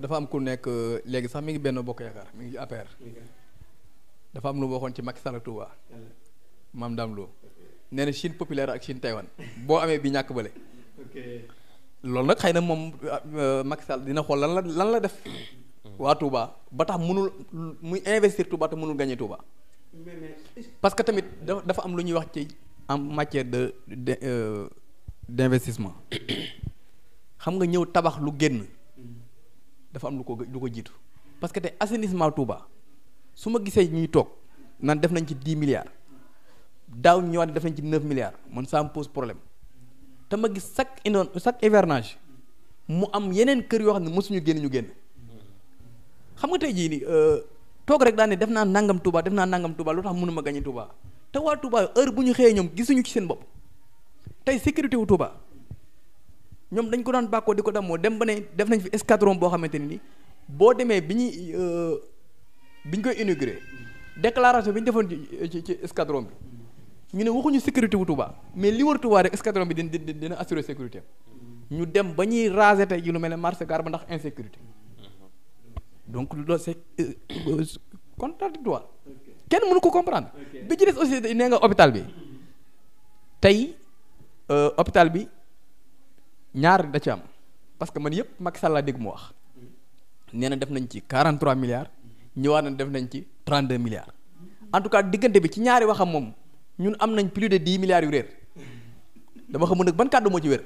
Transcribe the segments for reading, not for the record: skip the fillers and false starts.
dafa am ku nekk léegi sax mi ngi benn bokk yaakaar mi ngi APR. dafa am lu waxoon ci Macky Sall ak Touba. maam Dame Lo nee na Chine populaire ak Chine Taïwan boo amee bi ñàkk bële. loolu nag xëy na moom Macky Sall dina xool lan la def. waa Touba ba tax mënul muy investir Touba te mënul gagner Touba. parce que tamit dafa am lu ñuy wax ci en matière d'investissement xam nga ñëw tabax lu génn dafa am lu ko jiitu parce que te assainissement Touba su ma gisee ñuy toog naan def nañ ci 10 milliards daaw ñëwaat def nañ ci 9 milliards man ça me pose problème te ma gis chaque hivernage mu am yeneen kër yoo xam ne mosuñu génn ñu génn xam nga tey jii nii toog rek daal ne def naa nangam Touba lu tax mënuma gagner Touba te waa Touba heure bu ñu xëyee ñoom gisuñu ci seen bopp tey sécurité wu Touba ñoom dañ ko daan bàkkoo di ko damoo dem ba ne def nañ fi escadron boo xamante ni boo demee bi ñu koy inauguré déclaration bi ñu defoon ci escadron bi ñu ne waxuñu sécurité wu Touba mais li wër Touba rek escadron bi dina assurer sécurité ñu dem ba ñuy raser tey ji lu mel ne marché Gar ba ndax insécurité donc loolu c'est contradictoire kenn mënu ko comprendre bi ci des aussi nee nga hôpital bi tey hôpital bi ñaar da ci am parce que man yëpp Macky Sall laa dégg mu wax nee na def nañ ci 43 milliards ñëwaat na def nañ ci 32 milliards en tout cas diggante bi ci ñaari waxam moom ñun am nañ plus de 10 milliards yu réer dama xamul nag ban kàddu moo ci wér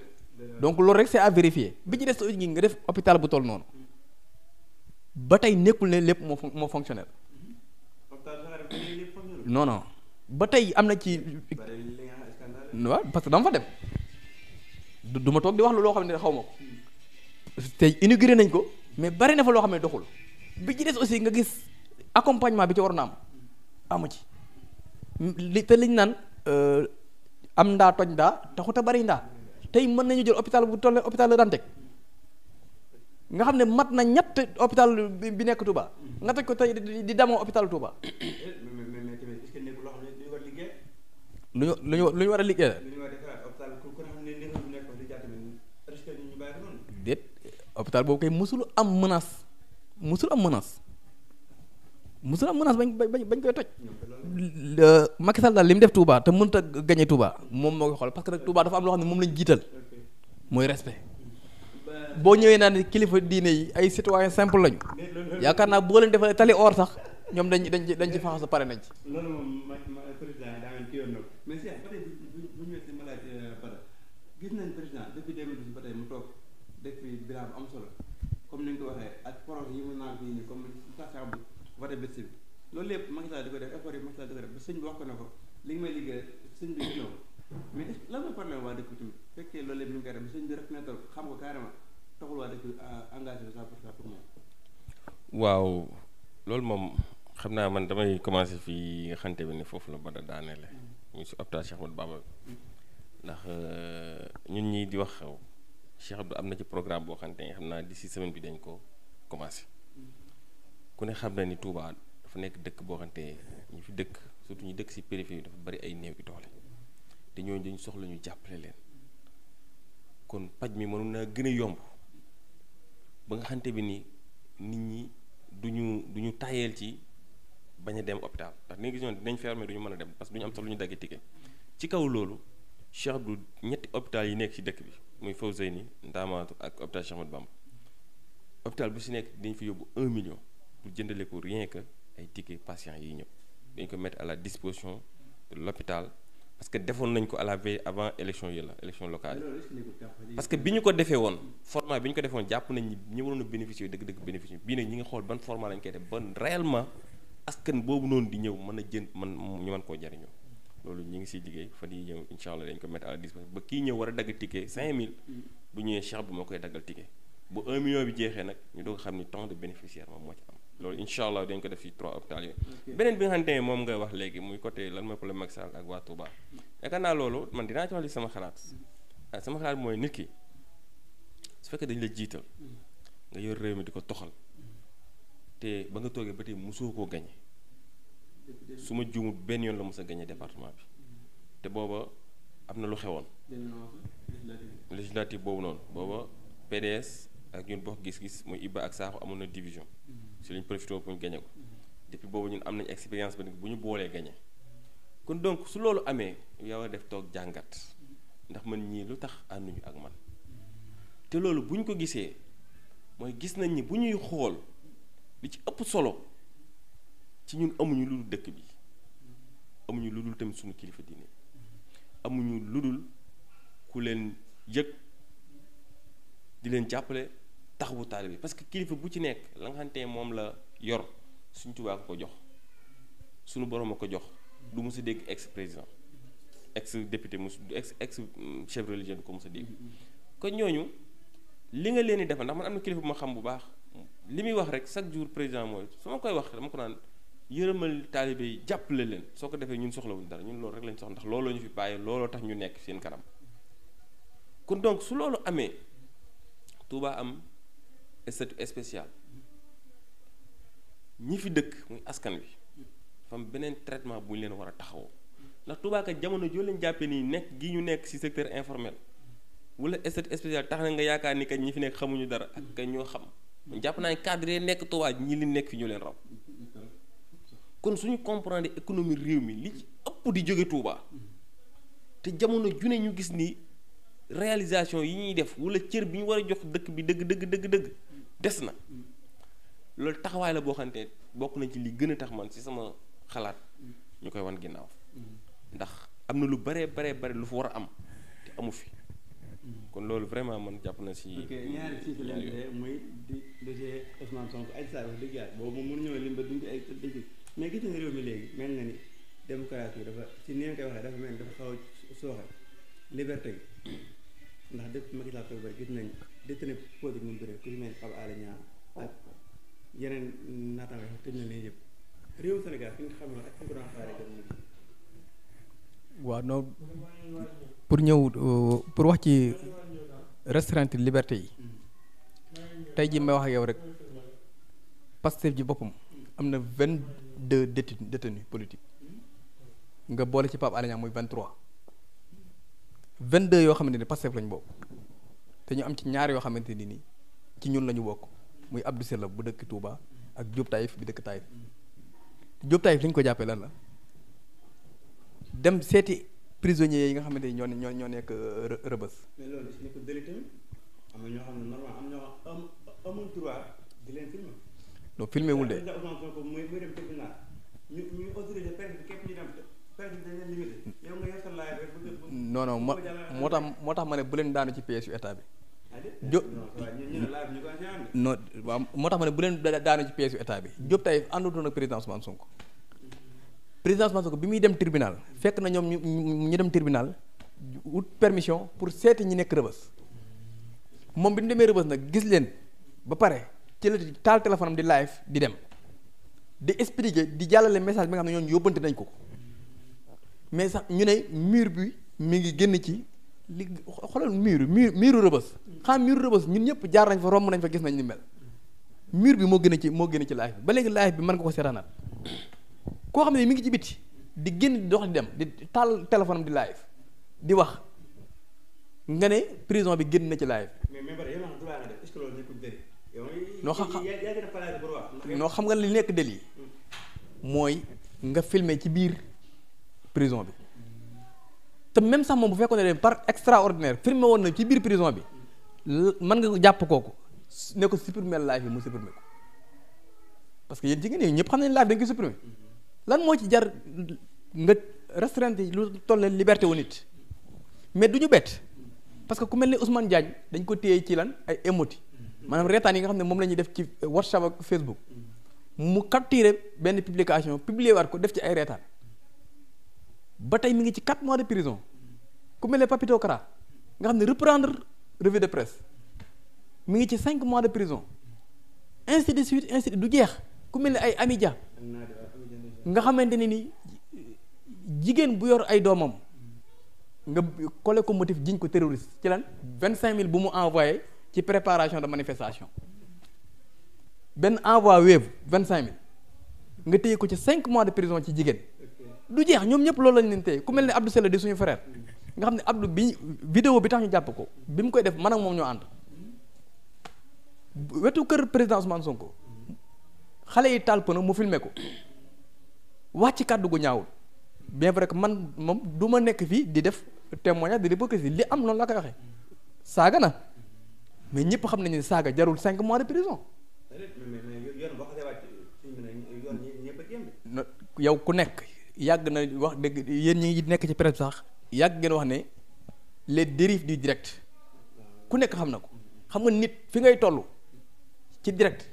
donc loolu rek c'est à vérifier bi ci des aussi nga def hôpital bu toll noonu ba tey nekkul ne lépp moo fonctionnel non ba tey am na ci waaw parce que dama fa dem du ma toog di wax loo xam ne xaw ma ko tey inauguré nañ ko mais bari na fa loo xam ne doxul bi ci des aussi nga gis accompagnement bi ci waroon a am amu ci te liñ naan am ndaa toj ndaa taxut a bari ndaa tey mën nañu jël hôpital bu toll hôpital Le Dantec nga xam ne mat na ñett hôpital bi nekk Touba nga toj ko tey di demoo hôpital Touba. lu ñu war a liggéey déet hôpital boobu kay musul am menace bañ koy toj Macky Sall daal li mu def Touba te mënut a gagner Touba moom moo koy xool parce que nag Touba dafa am loo xam ne moom lañ jiital mooy respect boo ñëwee naa ne kilifa diine yi ay citoyen simple lañu yaakaar naa boo leen defee tali or sax ñoom dañ ci faxas sa pare nañ ci. loolu moom président daa mel ni yoon na ko mais si ba tey bu ñëwee si malaaj Bada gis nañ président depuis 2012 ba tey mu toog def fi bilan bu am solo comme ni nga ko waxee ak projet yi mu naan fii nii comme station bu voté bés bi loolu lépp Macky Sall di ko def effort yi Macky Sall di ko def ba sëñ bi wax ko ne ko li nga may liggéey sëñ bi gis na ko mais lan mooy problème waa dëkk tamit fekkee loolu lépp ñu ngi koy def ba sëñ bi reconnaître xam ko carrément taxul waa dëkk engagé ça pour moom. waaw loolu moom xam naa man damay commencer fii nga xamante bi ne foofu la Bada daaneele muy si hôpital Cheikh Ahmadou Bamba ndax ñun ñii di wax xew Cheikh Abdou am na ci programme boo xamante ne xam naa d'ici semaine bi dañ ko commencer ku ne xam na ni Touba dafa nekk dëkk boo xamante ñi fi dëkk surtout ñu dëkk si périphérie dafa bari ay néew i doole te ñooñu dañu soxla ñu jàppale leen kon paj mi mënu naa gën a yomb ba nga xamante bi ni nit ñi duñu tayeel ci bañ a dem hôpital ndax ni nga gis ñoon dinañ fermer duñu mën a dem parce que duñu am sax lu ñu daggee ticket ci kaw loolu Cheikh Abdou ñetti hôpital yi nekk ci dëkk bi muy Fawzeyni Ndamatou ak hôpital Cheikh Ahmadou Bamba hôpital bu si nekk dañ fi yóbbu 1 million pour jëndale ko rien que ay ticket patients yi ñëw dañ ko mettre à la disposition de l'hôpital parce que defoon nañ ko à la veille avant élection yi la élection locale yi parce que bi ñu ko defee woon format bi ñu ko defee woon jàpp nañ ñi waroon a bénéficier dëgg-dëgg bénéficier bii nag ñi nga xool ban format lañ koy def ba réellement askan boobu noonu di ñëw mën a jënd ñu mën koo jariñoo loolu ñi ngi siy liggéey fan yi ñëw incha allah dañ ko mettre à la disposition ba kii ñëw war a dagg ticket 5000 bu ñëwee Cheikh bi moo koy daggal ticket bu 1 million bi jeexee nag ñu doog xam ni tant de bénéficiaire moom moo ci am loolu incha allah dañ ko def ci 3 hôpitaux yooyu beneen bi nga xamante ne moom nga wax léegi muy côté lan mooy problème Macky Sall ak waa Touba yaakaar naa loolu man dinaa ci wax li sama xalaat sama xalaat mooy nit ki su fekkee dañ la jiital nga yor réew mi di ko toxal te ba nga toogee ba tey mosoo koo gañe su ma juumut benn yoon la mos a gañe département bi te booba am na lu xewoon législative boobu noonu booba PDS ak ñun bokk gis-gis muy Iba ak Sakho amoon na division si lañ profité pour ñu gagné ko depuis boobu ñun am nañ expérience ba bu ñu boolee gagné kon donc su loolu amee yow a def toog jàngat ndax man ñii lu tax ànduñu ak man te loolu bu ñu ko gisee mooy gis nañ ni bu ñuy xool li ci ëpp solo ci ñun amuñu lu dul dëkk bi amuñu lu dul tamit suñu kilifa diine amuñu lu dul ku leen yëg di leen jàppale taxawu taalibe bi parce que kilifa bu ci nekk la nga xamante moom la yor suñ Tuubaa ko jox suñu borom a ko jox du mos a dégg ex président ex député mos ex chef religieux du ko mos a dégg kon ñooñu li nga leen di defal ndax man am na kilifa bu ma xam bu baax li muy wax rek chaque jour président mooy su ma koy wax dama ko naan yërëmal taalibe yi jàppale leen soo ko defee ñun soxlawuñ dara ñun loolu rek lañ soxla ndax looloo ñu fi bàyyi looloo tax ñu nekk seen kanam kon donc su loolu amee Touba am statut spécial ñi fi dëkk muy askan wi fam beneen traitement bu ñu leen war a taxawoo ndax Touba kat jamono joo leen jàppee nii nekk gi ñu nekk ci secteur informel wala statut spécial tax na nga yaakaar ni kat ñi fi nekk xamuñu dara ak kay ñoo xam jàpp naa ne cadre nekk Touba ñi li nekk fi ñu leen raw kon suñu comprendre économie réew mi li ci ëpp di jóge Touba te jamono june ñu gis ni réalisation yi ñuy def wala cër bi ñu war a jox dëkk bi dëgg des na loolu taxawaay la boo xamante bokk nañ ci li gën a tax man ci sama xalaat ñu koy wan ginnaaw ndax am na lu bare lu fa war a am te amu fi kon loolu vraiment man jàpp na ci. ok ñaari ci leen muy di dossier Ousmane Sonko Adji Sarr wax dëgg yàlla boobu moom mënu ñëw lim ba duñ ko ay dëgg mais gis nañ réew mi léegi mel na ni démocratie dafa ci ni nga koy waxee dafa mel ni dafa xaw a sooxe liberté gi ndax depuis Macky Sall toog bari gis nañ détenu politique mu bëri ku ci mel ni Pape Alé Niang ak yeneen naataango yi tëj na leen yëpp réew Sénégal fi nga xam ne ak fi nga ko doon xaaree jamono ji. waaw non pour ñëw pour wax ci restreinte liberté yi tey jii may wax ak yow rek Pastef ji boppam am na 22 détenus politiques nga boole ci Pape Alé Niang muy 23 22 yoo xamante ni Pastef lañ bokk te ñu am ci ñaar yoo xamante ni ci ñun la ñu bokk muy Abdou Sylla bu dëkk Touba ak Diop Taïf bi dëkk Taïf Diop Taïf li ñu ko jàppee lan la dem seeti prisonniers yi nga xamante ni ñoo nekk Rëbës. mais loolu si nekkul délit tamit am na ñoo xam ne normal am ñoo xam amul droit di leen filmer. non filmé wul de. muy dem tribunal ñu autorisé presse bi képp ñu dem presse bi dañ leen limité yow nga yor sa laaj rek non moo tax ma ne bu leen daanu ci pièce yu état bi. non waaw moo tax ma ne bu leen daanu ci pièce yu état bi Diop Taïf àndutoon ak président Ousmane Sonko. président Ousmane Sonko bi muy dem tribunal fekk na ñoom ñu dem tribunal wut permission pour seeti ñi nekk Rëbës moom bi ñu demee Rëbës nag gis leen ba pare ci la taal téléphone am di live di dem di expliquer di jàllale message bi nga xam ne ñooñu yóbbante nañ ko mais sax ñu ne mur bi mi ngi génn ci li xoolal muru Rëbës xam muru Rëbës ñun ñëpp jaar nañ fa romb nañ fa gis nañ ni mel mur bi moo gën ci live bi ba léegi live bi mën nga ko seetaanaat koo xam ne mi ngi ci biti di génn di dox di dem di taal téléphone am di live di wax nga ne prison bi génn na ci live. noo xam nga li nekk délit mooy nga filmer ci biir prison bi te même sax moom bu fekkoon ne par extraordinaire filmer woon na ci biir prison bi mën nga jàpp kooku ne ko supprimer live bi mu supprimer ko parce que yéen jigéen ñi ñëpp xam nañ live dañ koy supprimer. lan moo ci jar nga restreinte lu toll liberté wu nit mais du ñu bett parce que ku mel ni Ousmane Diagne dañ ko téye ci lan ay émoti maanaam reetaan yi nga xam ne moom la ñuy def ci WhatsApp ak Facebook mu capturé benn publication publier waat ko def ci ay reetaan ba tey mi ngi ci 4 mois de prison ku mel ne Papito Kara nga xam ne reprendre revue de presse mi ngi ci 5 mois de prison ainsi de suite ainsi du jeex ku mel ne ay Ami Dia nga xamante ne ni jigéen bu yor ay doomam nga collé ko motif jiñ ko terroriste ci lan 25000 bu mu envoyé ci préparation de manifestation benn envoi Wave 25000 nga téye ko ci 5 mois de prison ci jigéen du jeex ñoom ñëpp loolu lañ leen téye ku mel ne Abdou Sylla di suñu frère nga xam ne Abdou bi vidéo bi tax ñu jàpp ko bi mu koy def man ak moom ñoo ànd wetu kër président Ousmane Sonko xale yi taal pëna mu filmé ko wax ci kàddu gu ñaawul bien vrai que man moom du ma nekk fii di def témoignage de l'hypocrisie li am noonu la koy waxee saaga na mais ñëpp xam nañu ne saaga jarul 5 mois de prison. yow ku nekk yàgg na wax dëgg yéen ñi nekk ci presse sax yàgg ngeen wax ne les dérives du direct ku nekk xam na ko xam nga nit fi ngay toll ci direct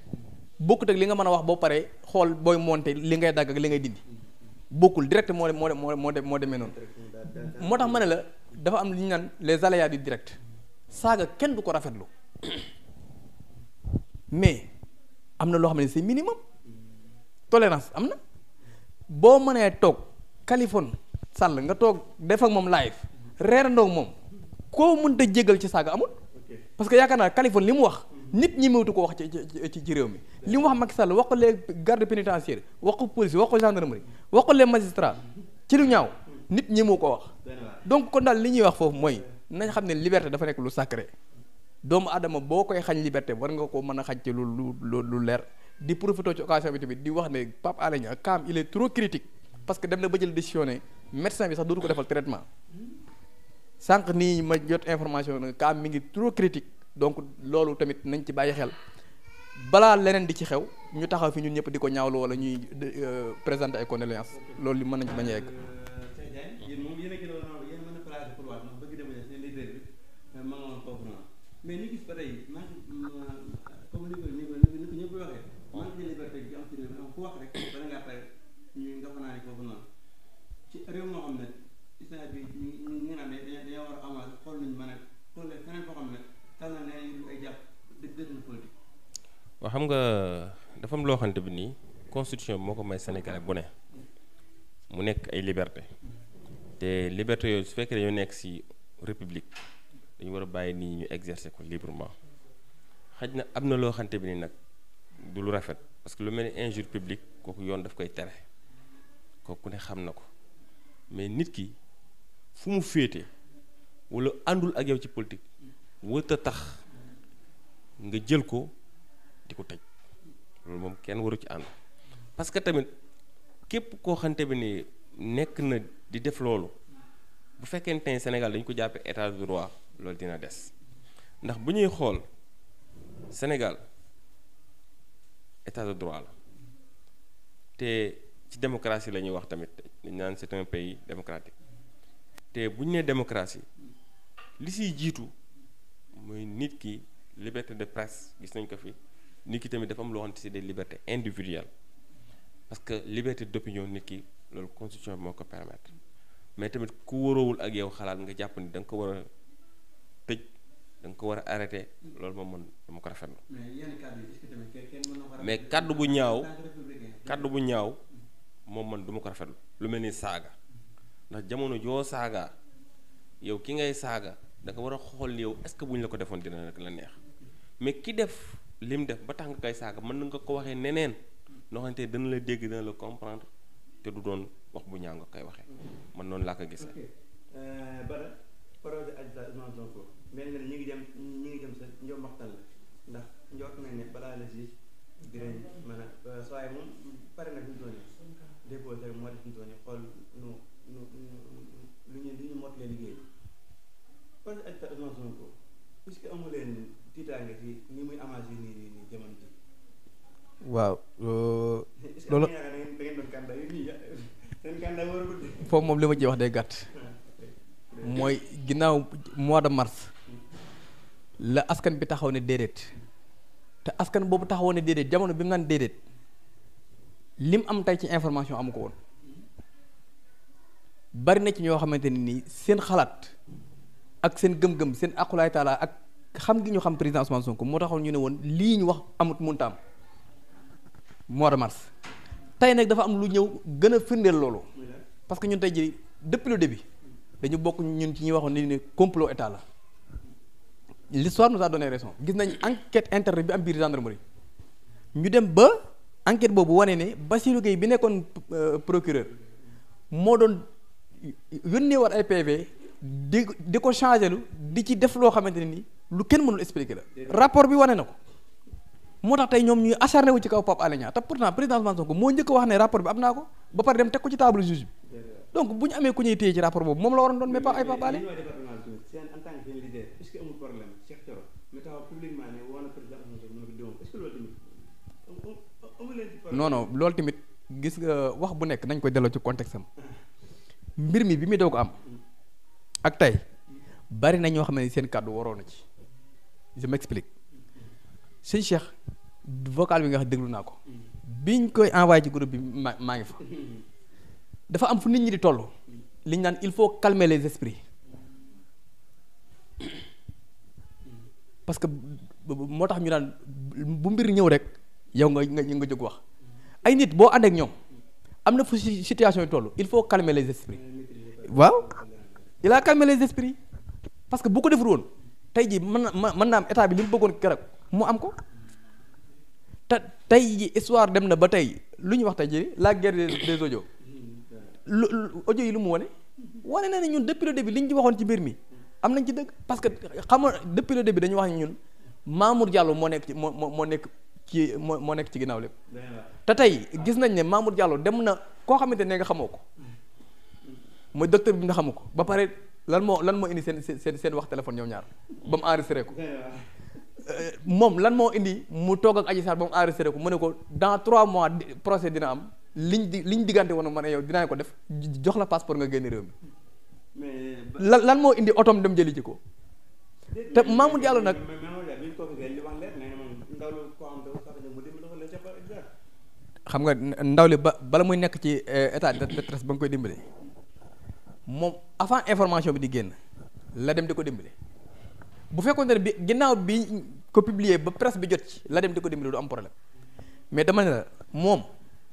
bokkut ak li nga mën a wax boo paree xool booy monter li ngay dagg ak li ngay dindi bokkul direct moo demee noonu moo tax ma ne la dafa am li ñu naan les aléas du direct saaga kenn du ko rafetlu mais am na loo xam ne c'est minimum tolérance am na boo mënee toog Kaliphone Sall nga toog def ak moom live reerandoo moom koo mënta jégal ci saaga amul parce que yaakaar naa Kaliphone li mu wax nit ñi mewtu ko wax ci réew mi li mu wax Macky Sall wax ko les gardes pénitentiaires wax ko police wax ko gendarmerie wax ko les magistrats ci lu ñaaw nit ñi moo ko wax donc kon daal li ñuy wax foofu mooy nañ xam ne liberté dafa nekk lu sacré doomu adama boo koy xañ liberté war nga ko mën a xañ ci lu leer di profité ci occasion bi tamit di wax ne Pape Alé Niang cas il est trop critique parce que dem na ba jël décision ne médecin bi sax dootu ko defal traitement sànq nii ma jot information ne cas mi ngi trop critique donc loolu tamit nañ ci bàyyi xel balaa leneen di ci xew ñu taxaw fi ñun ñëpp di ko ñaawlu wala ñuy présenter ay condoléances loolu li mën nañ ci bañ a yegg. mais ñu gis ba tey man comme ni ko ñëpp waxee man ci liberté bi am ci réew mi ku wax rek bala ngaa pare ñu nga fa naa ne foofu noonu ci réew moo xam ne islam bi ñu ngi naan dañoo war a avancer xool nañu mën a xool feneen foo xam ne tal na ne ay jàpp dëgg na politique. waaw xam nga dafa am loo xamante bi nii constitution bi moo ko may Sénégalais bu ne mu nekk ay liberté te liberté yooyu su fekkee dañoo nekk ci république dañu war a bàyyi nii ñu exercer ko librement xaj na am na loo xamante bi nii nag du lu rafet parce que lu mel ni injure publique kooku yoon daf koy tere kooku ne xam na ko mais nit ki fu mu féete walla àndul ak yow ci politique wërta tax nga jël ko di ko tëj loolu moom kenn waru ci ànd parce que tamit képp koo xamante bi ni nekk na di def loolu bu fekkente ne Sénégal dañu ko jàppee état de droit loolu dina des ndax bu ñuy xool Sénégal état de droit la te ci démocratie la ñuy wax tamit dañ naan c'est un pays démocratique te bu ñu nee démocratie li siy jiitu mooy nit ki liberté de presse gis nañ ko fi nit ki tamit dafa am loo xamante c'est des libertés individuelles parce que liberté d'opinion nit ki loolu constitution bi moo ko permettre mais tamit ku waroowul ak yow xalaat nga jàpp ni da nga ko war a tëj da nga ko war a arrêté loolu moom man dama ko rafetlu mais kaddu bu ñaaw moom man du ma ko rafetlu lu mel ni saaga ndax jamono joo saaga yow ki ngay saaga da nga war a xool yow est-ce que bu ñu la ko defoon dina la neex mais ki def lim def ba tax nga koy saaga mën na nga ko waxee neneen noo xamante dana la dégg dana la comprendre te du doon wax bu ñaaw nga koy waxee man noonu laa ko gisee. Bada projet Adji Sarr Ousmane Sonko mel na ni ñu ngi jëm sa njom waxtaan la ndax njort nañ ne balaa la si dinañ mën a soo moom pare na fi mu toll nii déposé moo def fi mu toll nii xool lu ñu mottalee liggéey projet Adji Sarr Ousmane Sonko puisque amu leen tiitaange ci ni muy amassé nii jamono ji. waaw. loolu da ngeen doon candidat yi nii seen candidat waragul. foofu moom li ma ci wax day gàtt. mooy ginnaaw mois de mars la askan bi taxaw ne déedéet te askan boobu taxaw ne déedéet jamono bi mu naan déedéet lim am tey ci information amu ko woon bari na ci ñoo xamante ne nii seen xalaat ak seen gëm-gëm seen aqulaay taala ak xam gi ñu xam président Ousmane Sonko moo taxoon ñu ne woon lii ñu wax amut mënta am mois de mars tey nag dafa am lu ñëw gën a firndeel loolu parce que ñun tey jii depuis le début dañu bokk ñun ci ñuy waxoon ni ne complot état la l'histoire nous a donné raison gis nañ enquête interne bi am biir gendarmerie ñu dem ba enquête boobu wane ne Bassirou Gueye bi nekkoon procureur moo doon yónnee war ay PV di ko changé lu di ci def loo xamante ne ni lu kenn mënul expliquer la rapport bi wane na ko moo tax tey ñoom ñuy acharné wu ci kaw Pape Alé Niang te pourtant président Ousmane Sonko moo njëkk a wax ne rapport bi am naa ko ba pare dem teg ko ci table juge bi donc bu ñu amee ku ñuy téye ci rapport boobu moom la waroon doon mais pas ay Pape Alé. en tant que seen leader est-ce que amul problème Cheikh Thioro mais taxaw publiquement ne woo na président Ousmane Sonko mën ko déwén est-ce que loolu tamit amul leen ci problème. non non loolu tamit gis nga wax bu nekk nañ koy delloo ci contexte am mbir mi bi muy doog am ak tey bari na ñoo xam ne seen kàddu waroon na ci je m'explique sëñ Cheikh vocal bi nga xam déglu naa ko biñ koy envoyé ci groupe bi maa ngi fa dafa am fu nit ñi di toll li ñu naan il faut calmer les esprits parce que moo tax ñu naan bu mbir ñëw rek yow nga jóg wax ay nit boo ànd ak ñoom am na fu situation yi toll il faut calmer les esprits waaw il a calmé les esprits parce que bu ko defur woon tey jii mën naa am état bi li mu bëggoon keroog mu am ko te tey jii histoire dem na ba tey lu ñu wax tey jii la guerre des audios audio yi lu mu wane na ne ñun depuis le début li ñu ci waxoon ci mbir mi am nañ ci dëgg parce que xam nga depuis le début dañu wax ñun Mamour Diallo moo nekk ci moo nekk ci ginnaaw lépp te tey gis nañ ne Mamour Diallo dem na koo xamante ne nga xamoo ko mooy docteur bi nga xamu ko ba pare lan moo indi seen wax téléphone ñoom ñaar ba mu enregistré ko moom lan moo indi mu toog ak Adji Sarr ba mu enregistré ko mu ne ko dans 3 mois procès dina am liñ diggante woon ma ne yow dinaa ko def jox la passeport nga génn réew mi lan moo indi otom dem jëli ci ko te Mamour Diallo nag xam nga ndaw li bala muy nekk ci état de détresse ba nga koy dimbale moom avant information bi di génn la dem di ko dimbale bu fekkoon ne bi ginnaaw bi ko publier ba presse bi jot ci la dem di ko dimbale du am problème mais dama ne la moom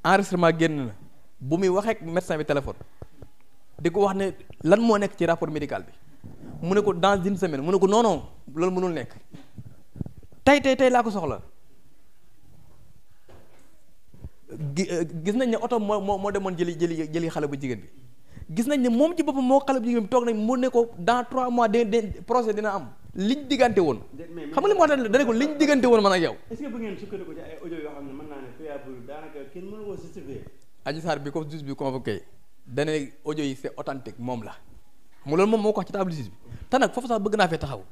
enregistrement génn na bu muy waxee ak médecin bi téléphone di ko wax ne lan moo nekk ci rapport médical bi mu ne ko dans une semaine mu ne ko non loolu mënul nekk tey laa ko soxla gis nañ ne oto moo demoon jëli xale bu jigéen bi gis nañ ne moom ci boppam moo xale bu jigéen bi toog nañ mu ne ko dans 3 mois de procès dina am liñ diggante woon xam nga li mu wax dane ko liñ diggante woon man ak yow. est-ce que bu ngeen sukkandiku ci ay audio yoo xam ne mën naa ne fiable daanaka kenn mënu koo justifier. Adji Sarr bi ko juge bi convoqué dane audio yi c'est authentique moom la xam nga loolu moom moo ko wax ci table juge bi te nag foofu sax bëgg naa fee taxaw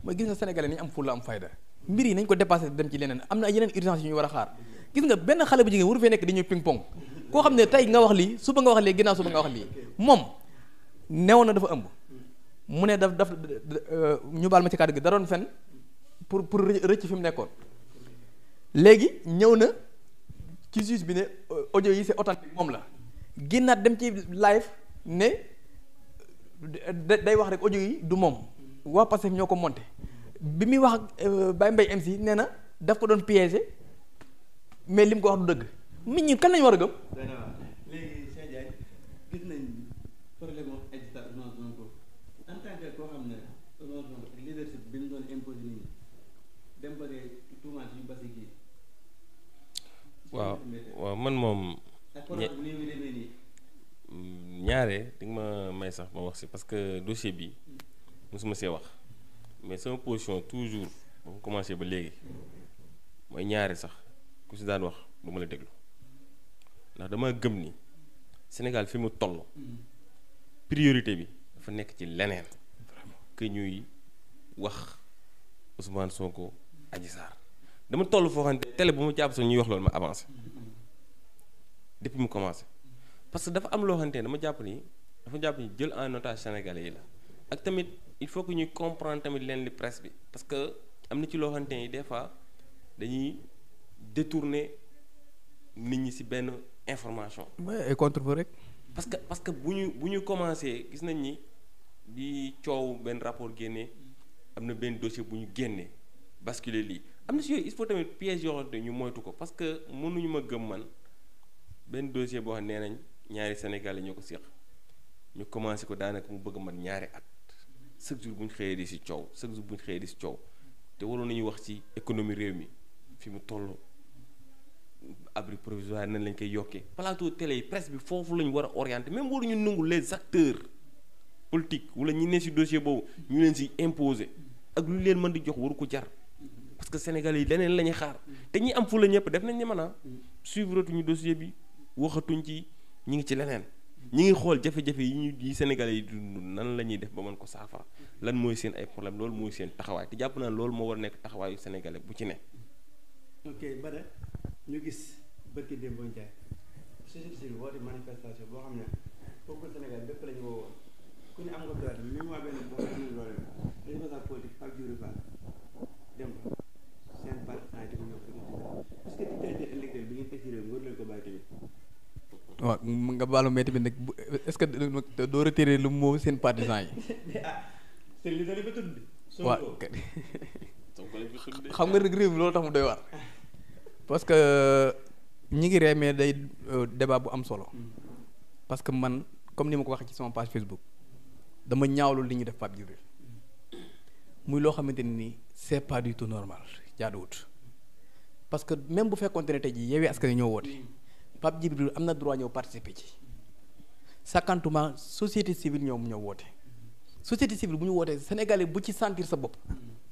mooy gis nga sénégalais nañ am fulla am fayda mbir yi nañ ko dépassé dem ci leneen am na yeneen urgence yu ñu war a xaar gis nga benn xale bu jigéen waru fee nekk dañuy ping pong koo xam ne tey nga wax lii suba nga wax lii ginnaaw suba nga wax lii moom neewoon na dafa ëmb mu ne daf ñu baal ma ci kàddu gi da doon fen pour rëcc fi mu nekkoon léegi ñëw na ci juge bi ne audio yi c'est authentique moom la génnaat dem ci live ne day wax rek audio yi du moom waa Pastef ñoo ko monté bi muy wax ak Baye Mbaye MC nee na daf ko doon piégé mais li mu ko wax du dëgg nit ñi kan lañu war a gëm. léegi Cheikh Ndiaye gis nañ problème moom Adji Sarr Ousmane Sonko en tant que koo xam ne Ousmane Sonko ak leadership bi mu doon imposé nit ñi dem ba dee tuumaat yu basi kii. waaw man moom. ak problème bu muy demee nii. ñaare di nga ma may sax ma wax si parce que dossier bi mosuma see wax mais sama position toujours ba mu commencé ba léegi mooy ñaare sax ku si daan wax du ma la déglu ndax dama gëm ni Sénégal fi mu toll priorité bi dafa nekk ci leneen que ñuy wax Ousmane Sonko Adji Sarr dama toll foo xam ne télé bu ma jàpp sax ñuy wax loolu ma avancé depuis mu commencé parce que dafa am loo xamante ne dama jàpp ni jël en otage sénégalais yi la ak tamit il faut que ñuy comprendre tamit leen li presse bi parce que am na ci loo xamante ni des fois dañuy détourner nit ñi ci benn information. et contre rek. parce que bu ñu commencé gis nañ ni di coow benn rapport génnee am na benn dossier bu ñu génnee basculer lii am na si yooyu il faut tamit piège yoo xamante ñu moytu ko parce que mënuñu ma gëm man benn dossier boo xam nee nañ ñaari Sénégalais ñoo ko séq ñu commencé ko daanaka mu bëgg man ñaari at chaque jour bu ñu xëyee di si coow chaque jour bu ñu xëyee di si coow te waroon nañu wax ci économie réew mi fi mu toll abri provisoire nan lañ koy yokkee plateau télé yi presse bi foofu la ñu war a orienter même waruñu nangu les acteurs politiques wala ñi ne si dossier boobu ñu leen si imposer ak lu leen mën di jox waru ko jar parce que Sénégalais yi leneen la ñuy xaar te ñi am fu la ñëpp def nañ ni mën a suivre tuñu dossier bi waxatuñ ci ñi ngi ci leneen ñi ngi xool jafe-jafe yi Sénégalais yi dund nan la ñuy def ba mën ko saafara lan mooy seen ay problème loolu mooy seen taxawaay te jàpp naa loolu moo war a nekk taxawaayu Sénégalais bu ci ne. ok Bada ñu gis barki Demba Ndiaye société civile woote manifestation boo xam ne foofu Sénégal bépp la ñu woowoon ku ne am nga droit même waa benn boo xam ne loolu responsable politique Pape Djibril Fall dem fa seen partenaire di ko ñëw est-ce que diggante électeur bi ngeen teg ci réew mi war leen ko bàyyi tamit. waaw nga baalu mais tamit nag est-ce que doo retiré lu moo seen partisans yi. te li dañu ko tudd. waaw xam nga rek réew mi loolu tax mu doy waar. parce que ñi ngi ree mais day débat bu am solo. parce que man comme ni ma ko waxee ci sama page Facebook dama ñaawlu li ñu def Pape Djibril muy loo xamante ne nii c'est pas du tout normal jaaduwut parce que même bu fekkoonte ne tey jii Yewwi Askan Wi ñoo woote Pape Djibril am na droit ñëw participer ci sakantuma société civile ñoom ñoo woote société civile bu ñu wootee Sénégalais bu ci sentir sa bopp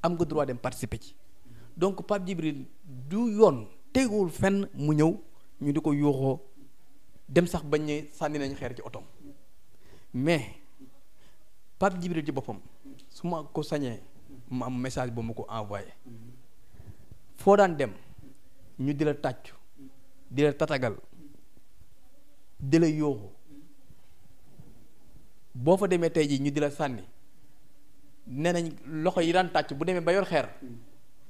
am nga droit dem participer ci donc Pape Djibril du yoon teguwul fenn mu ñëw ñu di ko yuuxoo dem sax bañ ne sànni nañ xeer ci otom mais Pape Djibril ci boppam su ma ko sañee ma am message boo ma ko envoyé foo daan dem ñu di la tàccu di la tatagal di la yooxu boo fa demee tey jii ñu di la sànni nee nañ loxo yi daan tàcc bu demee ba yor xeer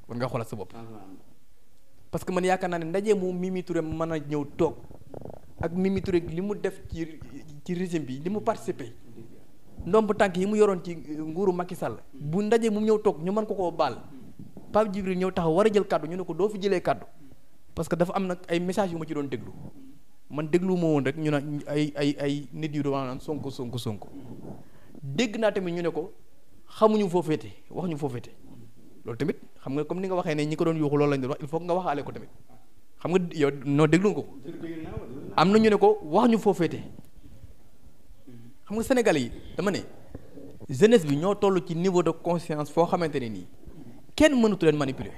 war nga xoolal sa bopp parce que man yaakaar naa ne ndaje mu Mimi Touré mën a ñëw toog ak Mimi Touré li mu def ci régime bi li mu participé ndomb tànk yi mu yoroon ci nguuru Macky Sall bu ndaje mu ñëw toog ñu mën ko koo baal Pape Djibril ñëw taxaw war a jël kàddu ñu ne ko doo fi jëlee kàddu parce que dafa am nag ay message yu ma ci doon déglu man déglu ma woon rek ñu ne ay nit yu doon naan Sonko dégg naa tamit ñu ne ko xamuñu foo féete wax ñu foo féete loolu tamit xam nga comme ni nga waxee ne ñi ko doon yuuxu loolu lañ doon wax il faut nga waxaale ko tamit xam nga yow noo déglu nga ko am na ñu ne ko wax ñu foo féete xam nga Sénégalais yi dama ne jeunesse bi ñoo toll ci niveau de conscience foo xamante ne nii kenn mënatu leen manipuler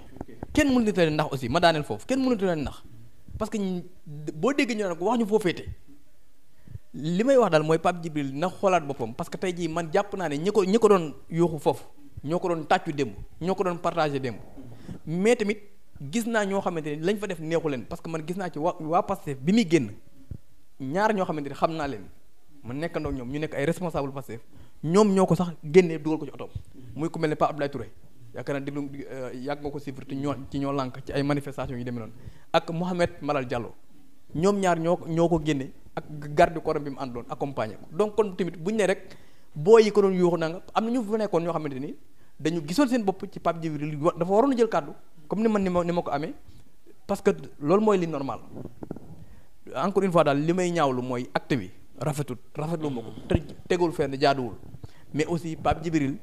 kenn mënatu leen nax aussi ma daaneel foofu kenn mënatu leen nax parce que boo déggee ñu ne ko wax ñu foo féete li may wax daal mooy Pape Djibril na xoolaat boppam parce que tey jii man jàpp naa ne ñi ko doon yuuxu foofu ñoo ko doon tàccu démb ñoo ko doon partagé démb mais tamit gis naa ñoo xamante ne lañ fa def neexu leen parce que man gis naa ci waa Pastef bi muy génn ñaar ñoo xamante ne xam naa leen ma nekkandoo ñoom ñu nekk ay responsable Pastef ñoom ñoo ko sax génnee dugal ko ci otoom muy ku mel ne Pape Abdoulaye Touré yaakaar naa déglu yàgg nga ko suivre te ñoo lànk ci ay manifestations yu demee noonu ak Mohamed Malal Diallo ñoom ñaar ñoo ko génne ak garde corps bi mu àndoon accompagné ko donc kon tamit buñu ne rek boo yi ko doon yuuxu na nga am na ñu fa nekkoon ñoo xamante ni dañu gisoon seen bopp ci Pape Djibril dafa waroon a jël kàddu comme ni ma ko amee parce que loolu mooy li normal encore une fois daal li may ñaawlu mooy acte bi rafetlu ma ko te tegul fenn jaaduwul mais aussi Pape Djibril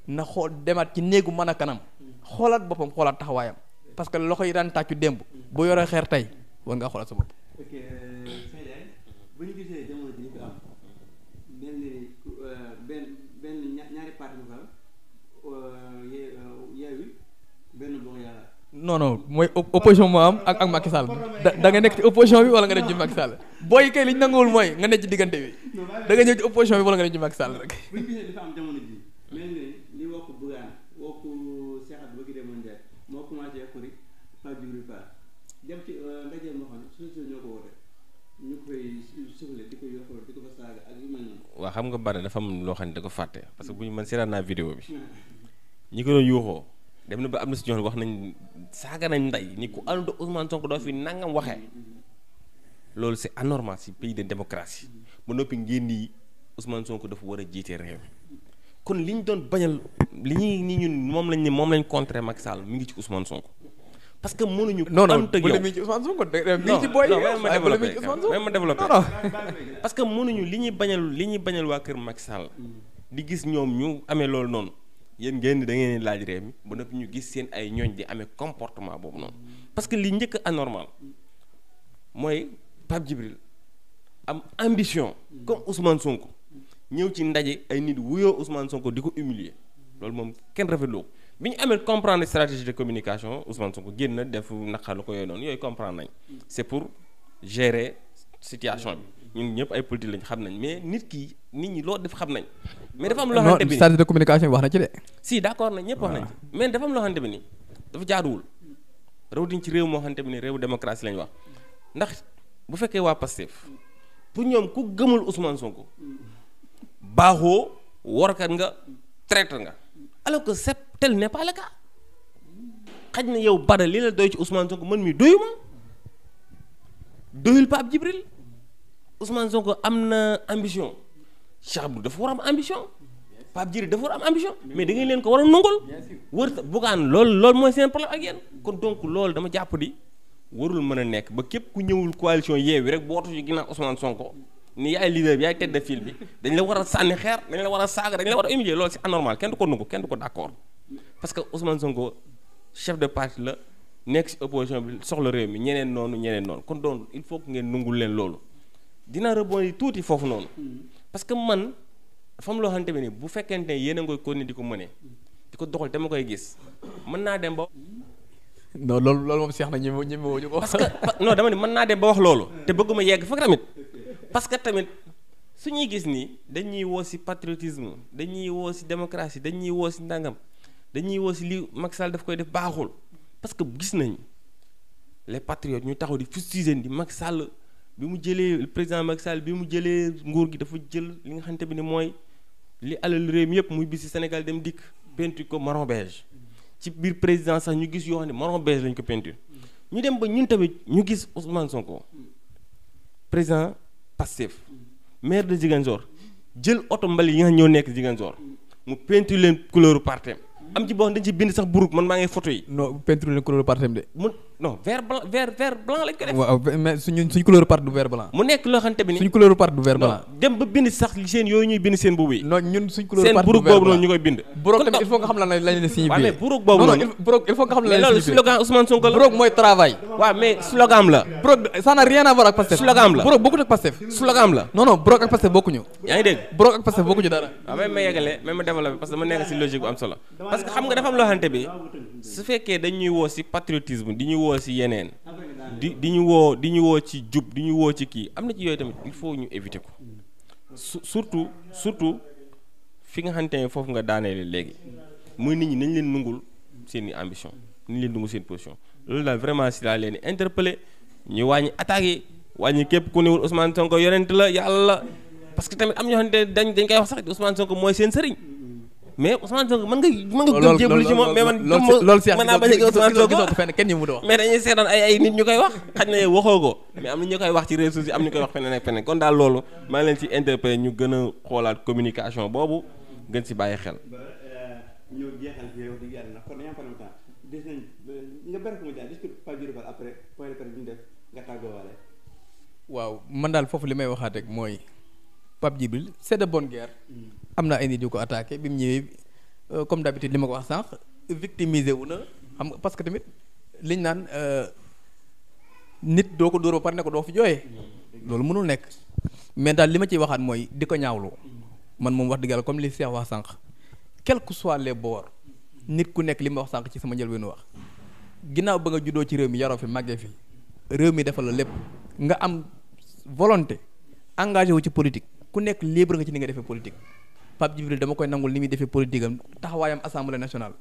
na xool demaat ci néegu mën a kanam xoolaat boppam xoolaat taxawaayam parce que loxo yi daan tàccu démb boo yoree xeer tey war ngaa xoolaat sa bopp. ok bu ñu gisee jamono ji ñu ko am benn ñaari parti bu fa Yewwi benn bokk yaakaar. non mooy opposition moo am ak Macky Sall da nga nekk ci opposition bi wala nga nekk ci Macky Sall booy kay li ñu nanguwul mooy nga nekk ci diggante bi da nga ñëw ci opposition bi wala nga nekk ci Macky Sall rek. bu ñu gisee dafa am jamono ji mel ni li wokk Bougane wokk Cheikh Abdou Bakary Demba Ndiaye moo commencé xuri Pape Djibril Fall dem ci ndaje moo xam ne suñu ñoo ko woote ñu koy suufle di ko yokkoo di ko fa saaga ak yu mel noonu. waaw xam nga bari dafa am loo xam ne da ko fàtte parce que bu ñu man seetaan naa vidéo bi ñi ko doon yuuxoo dem na ba am na si ñoo wax nañ saaga nañ ndey ni ku àndut Ousmane Sonko doo fi nangam waxee loolu c'est anormal si pays de démocratie ba noppi ngeen ni Ousmane Sonko dafa war a jiite réew kon li ñu doon bañal li ñuy ni ñun moom lañ contrer Macky Sall mi ngi ci Ousmane Sonko parce que mënuñu. non bu demee ci Ousmane Sonko mi ngi ci boy ma développé parce que mënuñu li ñuy bañal waa kër Macky Sall di gis ñoom ñu amee loolu noonu yéen ngeen da ngeen laaj réew mi ba noppi ñu gis seen ay ñooñ di amee comportement boobu noonu parce que li njëkk anormal mooy Pape Djibril am ambition comme Ousmane Sonko ñëw ci ndaje ay nit wuyoo Ousmane Sonko di ko humilier loolu moom kenn rafetloo ko bi ñu amee comprendre stratégie de communication Ousmane Sonko génn def naqarlu ko yooyu noonu yooyu comprendre nañ c'est pour gérer situation bi ñun ñëpp ay politique lañ xam nañ mais nit ñi loo def xam nañ. mais dafa am loo xamante bi stratégie de communication bi wax na ci de. si d'accord nañ ñëpp wax nañ ci mais dafa am loo xamante bi ni dafa jaaduwul rawatina ci réew moo xamante bi ni réewu démocratie lañ wax ndax bu fekkee waa Pastef pour ñoom ku gëmul Ousmane Sonko baaxoo warkat nga traître nga alors que tel n'est pas le cas xaj na yow Bada li la doy ci Ousmane Sonko man mi doyuma doyul Pape Djibril Ousmane Sonko am na ambition Cheikh Abdou dafa war am ambition Pape Djibril dafa war am ambition mais da ngeen leen ko war a nungul wër bugaan loolu mooy seen problème ak yéen kon donc loolu dama jàpp di warul mën a nekk ba képp ku ñëwul coalition Yewwi rek bootu ci ginnaaw Ousmane Sonko ni yaay leader bi yaay tête de file bi dañ la war a sànni xeer dañ la war a saaga dañ la war a humilier loolu c'est anormal kenn du ko nungu kenn du ko d'accord parce que Ousmane Sonko chef de parti la nekk ci opposition bi soxla réew mi ñeneen noonu kon doon il faut que ngeen nungul leen loolu dina rebondir tuuti foofu noonu parce que man dafa am loo xamante ne bu fekkente ne yéen a ngoy continuer di ko mëne di ko doxal te ma koy gis mën naa dem ba. non loolu moom seex na ñemewuñu ko. parce que non dama ne mën naa dem ba wax loolu te bëgguma yegg fa tamit parce que tamit su ñuy gis nii dañuy woo ci patriotisme dañuy woo ci démocratie dañuy woo ci ndàngam dañuy woo ci li Macky Sall daf koy def baaxul parce que gis nañ les patriotes ñu taxaw di fustiger di Macky Sall bi mu jëlee le président Macky Sall bi mu jëlee nguur gi dafa jël li nga xamante bi ni mooy li alal réew mi yëpp muy bis ci Sénégal dem dikk peinture ko marron beige ci biir président sax ñu gis yoo xam ne marron beige lañ ko peinture ñu dem ba ñun tamit ñu gis Ousmane Sonko président Pastef maire de Ziguinchor jël oto mbali yi nga ñoo nekk Ziguinchor mu peinture leen couleur partem am ci boo xam dañ ci bind sax buruk man maa ngi photo yi. non peinture leen couleur partem de. non vert blanc lañ ko def. waaw mais suñu couleur part du vert blanc. mu nekk loo xamante bi ni suñu couleur part du vert blanc. dem ba bind sax seen yooyu ñuy bind seen buubu yi. non ñun suñ couleur part du seen buruk boobu noonu ñu koy bind. buruk tamit il faut nga xam lan lañ signifié. waaw mais buruk boobu noonu buruk il faut nga xam lan lañ loolu signifié. slogan Ousmane Sonko la. buruk mooy travail. waaw mais slogan la. buruk ça n'a rien à voir ak Pastef. slogan la buruk bokkut ak Pastef. slogan la. non buruk ak Pastef bokkuñu. yaa ngi dégg. buruk ak Pastef bokkuñu dara. waaw même ma yeggale même ma développé parce que ma nekk ci logique bu am solo parce que xam nga dafa am loo xamante bi su fekkee dañuy woo ci patriotisme di ñu woo ci yeneen di ñu woo ci jub di ñu woo ci kii am na ci yooyu tamit il faut ñu éviter ko surtout fi nga xamante ne foofu nga daaneele léegi muy nit ñi nañ leen nungul seen i ambition nañ leen nungul seen position loolu daal vraiment si laa leen di interpeller ñu wàññi attaques yi wàññi képp ku newul Ousmane Sonko yonent la yàlla la parce que tamit am ñoo xamante ne dañ koy wax sax Ousmane Sonko mooy seen sëriñ mais Ousmane Sonko mën nga gëm jébbalu ci moom mais man loolu si mën naa bañ a Ousmane Sonko gisoo ko fenn kenn ñu mu wax mais dañuy seetaan ay nit ñu koy wax xaj na yow waxoo ko mais am na ñu koy wax ci réseaux sociaux am ñu koy wax feneen ak feneen kon daal loolu maa ngi leen ci interpellé ñu gën a xoolaat communication boobu gën ci bàyyi xel ñëw jeexal fi wax dëgg yàlla nag kon dañu am problème temps des nañ nga ber ko mu jaar discours Pape Djibril après point de presse bi ñu def nga tàggoowaale. waaw man daal foofu li may waxaat rek mooy Pape Djibril c'est de bonne guerre am na ay nit yu ko attaqué bi mu ñëwee comme d'habitude li ma ko wax sànq victimisé wu na xam nga parce que tamit liñ naan nit doo ko dóor ba pare ne ko doo fi jooyee loolu mënul nekk mais daal li ma ciy waxaat mooy di ko ñaawlu man moom wax dëgg yàlla comme li Cheikh wax sànq quel que soit les bords nit ku nekk li ma wax sànq ci sama njëlbéenu wax ginnaaw ba nga juddoo ci réew mi yaroo fi màggee fi réew mi defal la lépp nga am volonté engagé wu ci politique ku nekk libre nga ci ni nga defee politique Pape Djibril dama koy nangul ni muy defee politique am taxawaayam assemblée nationale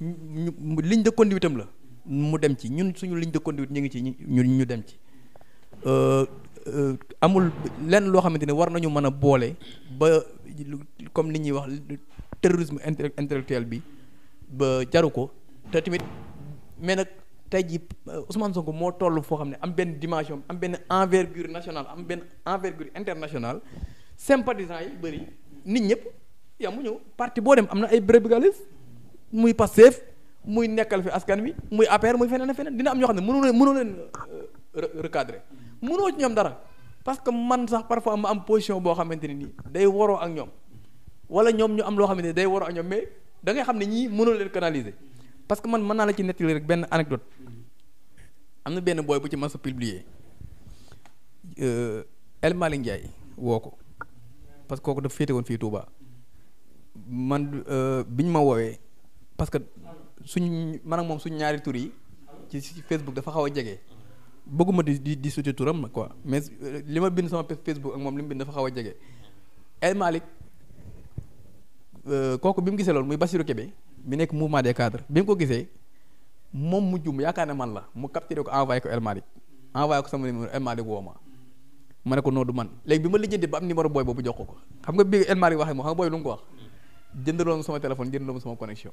ligne de conduite am la mu dem ci ñun suñu ligne de conduite ñu ngi ci ñu dem ci amul lenn loo xamante ne war nañu mën a boole ba comme li ñuy wax terrorisme intellectuel bi ba jaru ko te tamit mais nag tey jii Ousmane Sonko moo toll foo xam ne am benn dimension am benn envergure nationale am benn envergure internationale sympathisants yi bëri nit ñëpp yamuñu parti boo dem am na ay brebis muy Pastef muy nekkal fi askan wi muy APR muy feneen feneen dina am ñoo xam ne mënoo leen recadrer mënoo ci ñoom dara parce que man sax parfois ma am position boo xamante ne nii day waroo ak ñoom wala ñoom ñu am loo xamante ne day waroo ak ñoom mais da ngay xam ne ñii mënoo leen canaliser parce que man mën naa la ci nettali rek benn anecdote am na benn booy bu ci mas a publier El Malick Ndiaye woo ko parce que kooku dafa féete woon fii Touba man biñ ma woowee parce que suñ man ak moom suñ ñaari tur yi ci Facebook dafa xaw a jege bëgguma di suti turam quoi mais li ma bind sama Facebook ak moom li mu bind dafa xaw a jege El Malick kooku bi mu gisee loolu muy Bassirou Kébé mi nekk mouvement des cadres bi mu ko gisee moom mu jum yaakaar ne man la mu capturé ko envoyé ko El Malick envoyé ko sama numéro El Malick woo ma ne ko noo du man léegi bi ma lijjanti ba am numéro booy boobu jox ko xam nga bi El Malick waxee moo xam nga booy lu mu ko wax jëndaloon sama téléphone jëndaloon sama connexion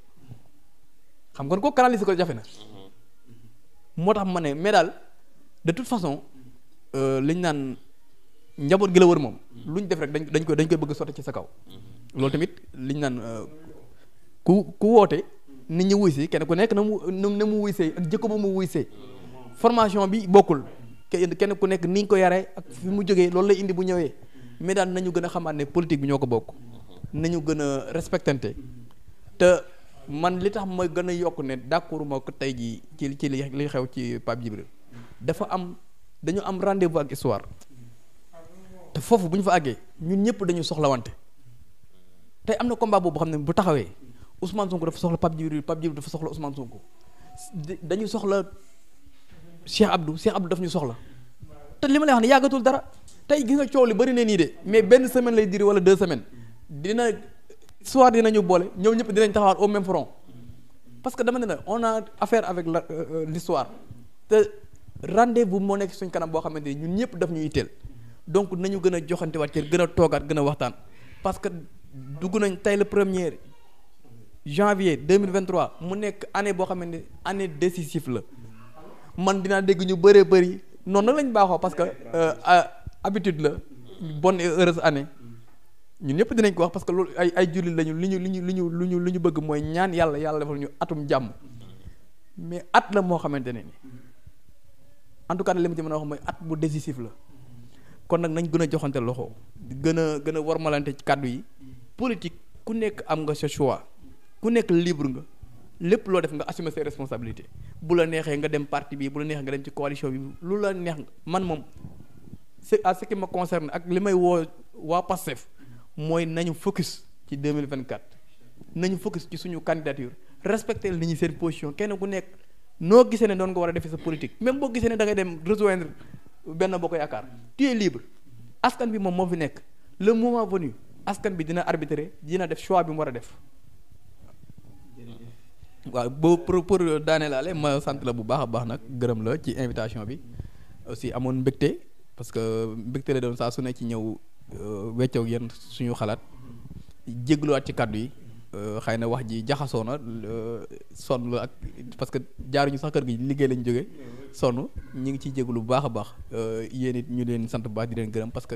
xam nga ko canaliser ko jafe na moo tax ma ne mais daal de toute façon liñ naan njaboot gi la wër moom lu ñu def rek dañ koy bëgg a sotti ci sa kaw loolu tamit liñ naan ku woote nit ñi wuy si kenn ku nekk na mu wuy see ak jëkko ba mu wuy see formation bi bokkul kenn ku nekk ni nga ko yaree ak fi mu jógee loolu lay indi bu ñëwee mais daal nañu gën a xamaat ne politique bi ñoo ko bokk nañu gën a respectante te man li tax ma gën a yokk ne d'accord ma ko tey jii ci li xew ci Pape Djibril dañu am rendez-vous ak histoire te foofu bu ñu fa àggee ñun ñëpp dañu soxlawante tey am na combat boobu xam ne bu taxawee Ousmane Sonko dafa soxla Pape Djibril dafa soxla Ousmane Sonko dañu soxla Cheikh Abdou daf ñu soxla te li ma lay wax ne yàggatul dara tey gis nga coow li bari na nii de mais benn semaine lay diri wala 2 semaines dinañu boole ñoom ñëpp dinañ taxawaat au même front parce que dama ne la on a affaire avec l'histoire te rendez-vous moo nekk suñ kanam boo xamante ni ñun ñëpp daf ñu itteel donc nañu gën a joxante waat gën a toogaat gën a waxtaan parce que dugg nañ tey le 1er janvier 2023 mu nekk année boo xamante ne année décisive la man dinaa dégg ñu bëree bëri noonu nag lañ baaxoo parce que habitude la bonne et heureuse année ñun ñëpp dinañ ko wax parce que loolu ay jullit lañu li ñu bëgg mooy ñaan yàlla defal ñu atum jàmm mais at la moo xamante ne ni en tout cas li ma ci mën a wax mooy at bu décisif la kon nag nañ gën a joxante loxo gën a warmalante ci kàddu yi politique ku nekk am nga sa choix ku nekk libre nga lépp loo def nga assumer ses responsabilités bu la neexee nga dem parti bi bu la neexee nga dem ci coalition bi lu la neex man moom c'est à ce qui me concerne ak li may woo waa Pastef mooy nañu focus ci 2024 nañu focus ci suñu candidature respecter nit ñi seen position kenn ku nekk noo gisee ne doon nga war a defee sa politique même boo gisee ne da ngay dem rejoindre benn boo ko yaakaar tu es libre askan bi moom moo fi nekk le moment venu askan bi dina arbitrer dina def choix bi mu war a def waaw boo pour daaneelaale ma sant la bu baax a baax nag gërëm la ci invitation bi aussi amoon mbégte parce que mbégte la doon saa su ne ci ñëw weccoog yéen suñu xalaat jégluwaat ci kàddu yi xëy na wax ji jaxasoo na sonn la ak parce que jaaruñu sax kër gi liggéey lañ jógee sonn ñu ngi ciy jéglu bu baax a baax yéen it ñu leen sant bu baax di leen gërëm parce que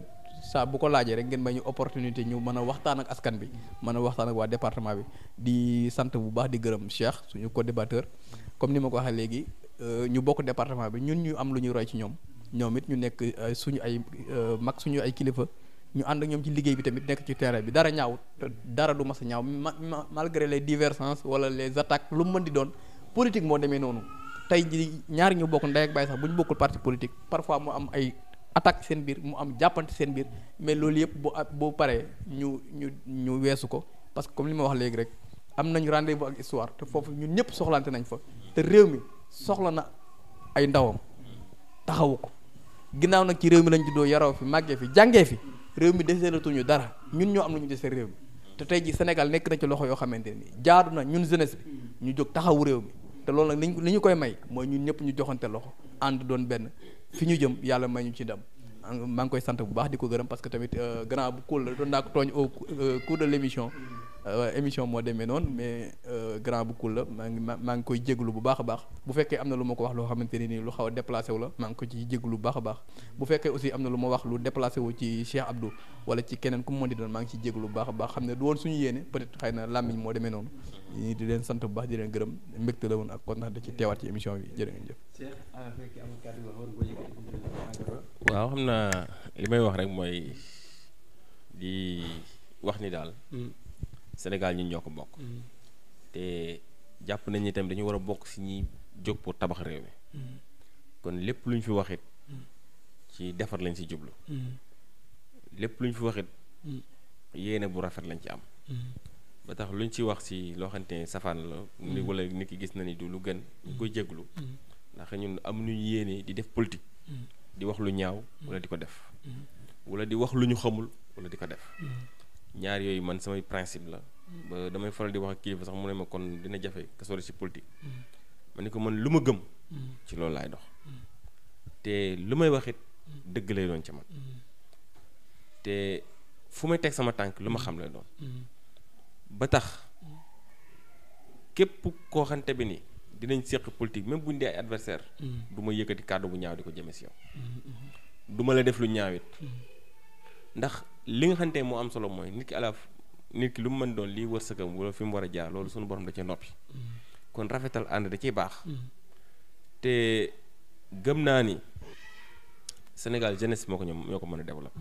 saa bu ko laajee rek ngeen may ñu opportunité ñu mën a waxtaan ak askan bi mën a waxtaan ak waa département bi di sant bu baax di gërëm Cheikh suñu co-débatteur comme ni ma ko waxee léegi ñu bokk département bi ñun ñu am lu ñuy roy ci ñoom it ñu nekk suñu ay mag suñu ay kilifa ñu ànd ak ñoom ci liggéey bi tamit nekk ci terrain bi dara ñaawut dara du mas a ñaaw malgré les divergences wala les attaques lu mu mën di doon politique moo demee noonu tey ji ñaari ñu bokk ndey ak baay sax bu ñu bokkul parti politique parfois mu am ay attaque seen biir mu am jàppante seen biir mais loolu yëpp bu paree ñu weesu ko parce que comme li ma wax léegi rek am nañu rendez-vous ak histoire te foofu ñun ñëpp soxlante nañ fa te réew mi soxla na ay ndawam taxawu ko ginnaaw nag ci réew mi lañ juddoo yaroo fi màggee fi jàngee fi réew mi deseelatuñu dara ñun ñoo am lu ñu desee réew mi te tey ji Sénégal nekk na ci loxo yoo xamante ni jaadu na ñun jeunesse bi ñu jóg taxawu réew mi te loolu nag li ñu koy may mooy ñun ñëpp ñu joxante loxo ànd doon benn fi ñu jëm yàlla may ñu ci dem maa ngi koy sant bu baax di ko gërëm parce que tamit grand bu cool la doon naa ko tooñ au cours de l'émission moo demee noonu mais grand bu cool la maa ngi koy jéglu bu baax a baax bu fekkee am na lu ma ko wax loo xamante ne nii lu xaw a déplacé wu la maa ngi ko ci jéglu bu baax a baax bu fekkee aussi am na lu ma wax lu déplacé wu ci Cheikh Abdou wala ci keneen ku mu mën di doon maa ngi ciy jéglu bu baax a baax xam ne du woon suñu yéene peut-être xëy na làmmiñ moo demee noonu ñi di leen sant bu baax di leen gërëm mbégte la woon ak kontaan ci teewaat ci émission bi jërë ngeen jëf. waaw xam naa li may wax rek mooy di wax ni daal Sénégal ñun ñoo ko bokk te jàpp nañ ni tamit dañu war a bokk si ñi jóg pour tabax réew mi kon lépp lu ñu fi waxit ci defar lañ si jublu lépp lu ñu fi waxit yéene bu rafet lañ ci am ba tax luñ ci wax si loo xamante ne safaan la ni wala nit ki gis na ni du lu gën ñu koy jéglu ndax ñun am nu yéene di def politique di wax lu ñaaw wala di ko def wala di wax lu ñu xamul wala di ko def ñaar yooyu man samay principe la ba damay faral di wax ak kilifa sax mu ne ma kon dina jafe ka sori si politique ma ne ko man lu ma gëm ci loolu laay dox te lu may wax it dëgg lay doon ci man te fu may teg sama tànk lu ma xam lay doon ba tax képp koo xamante bi ni dinañ séq politique même bu ñu dee ay adversaire du ma yëkkati kàddu bu ñaaw di ko jëme si yow du ma la def lu ñaawit ndax li nga xamante moo am solo mooy nit ki lu mu mën doon lii wërsëgam wala fi mu war a jaar loolu suñu borom da cee noppi kon rafetal ànd da ciy baax te gëm naa ni Sénégal jeunesse moo ko ñoo ko mën a développer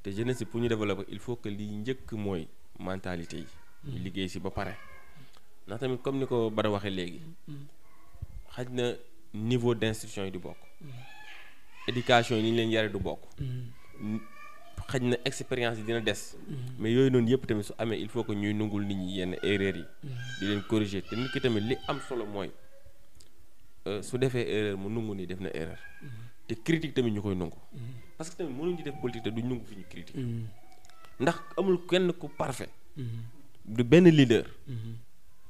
te jeunesse yi pour ñu développer il faut que lii njëkk mooy mentalité yi ñu liggéey si ba pare ndax tamit comme ni ko Bada waxee léegi xaj na niveau d'instruction yi du bokk éducation yi ni ñu leen yare du bokk xaj na expérience yi dina des mais yooyu noonu yëpp tamit su amee il faut que ñuy nungul nit ñi yenn erreurs yi di leen corriger te nit ki tamit li am solo mooy su defee erreur mu nungu ni def na erreur te critique tamit ñu koy nungu parce que tamit mënuñu def politique te duñ nungu fi ñu critique ndax amul kenn ku parfait du benn leader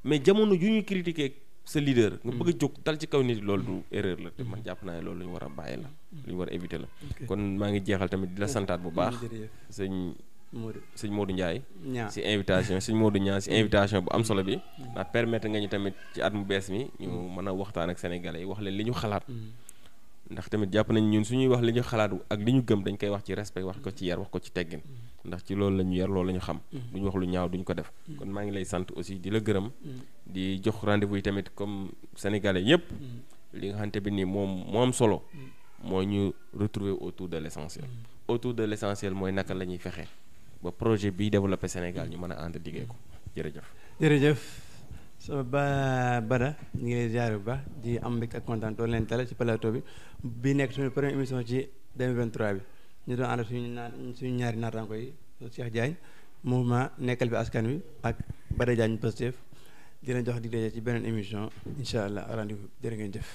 mais jamono ju ñuy critiquer sa leader nga bëgg a jóg dal ci kaw nit loolu du erreur la te man jàpp naa ne loolu lu ñu war a bàyyi la lu ñu war a éviter la kon maa ngi jeexal tamit di la santaat bu baax sëñ Modou Ndiaye si invitation sëñ Modou Niang si invitation bu am solo bi ndax permettre nga ñu tamit ci at mu bees mi ñu mën a waxtaan ak sénégalais yi wax leen li ñu xalaat ndax tamit jàpp nañ ñun suñuy wax li ñu xalaat ak li ñu gëm dañ koy wax ci respect wax ko ci yar wax ko ci teggin ndax ci loolu la ñu yar loolu la ñu xam duñu wax lu ñaaw duñ ko def kon maa ngi lay sant aussi di la gërëm di jox rendez-vous yi tamit comme sénégalais yépp li nga xamante bi nii moom moo am solo mooy ñu retrouver autour de l'essentiel mooy naka la ñuy fexe ba projet bi développé Sénégal ñu mën a ànd liggéey ko jërëjëf so Bada ñu ngi lay ziar bu baax di am mbégte ak kontaan doon leen tale ci plateau bi nekk suñu première émission ci 2023 bi ñu doon ànd suñu ñaari naataango yi Cheikh Diagne mouvement nekkal bi askan wi ak Bada Diagne Pastef dina jox di daje ci beneen émission incha allah rendez-vous jërë ngeen jëf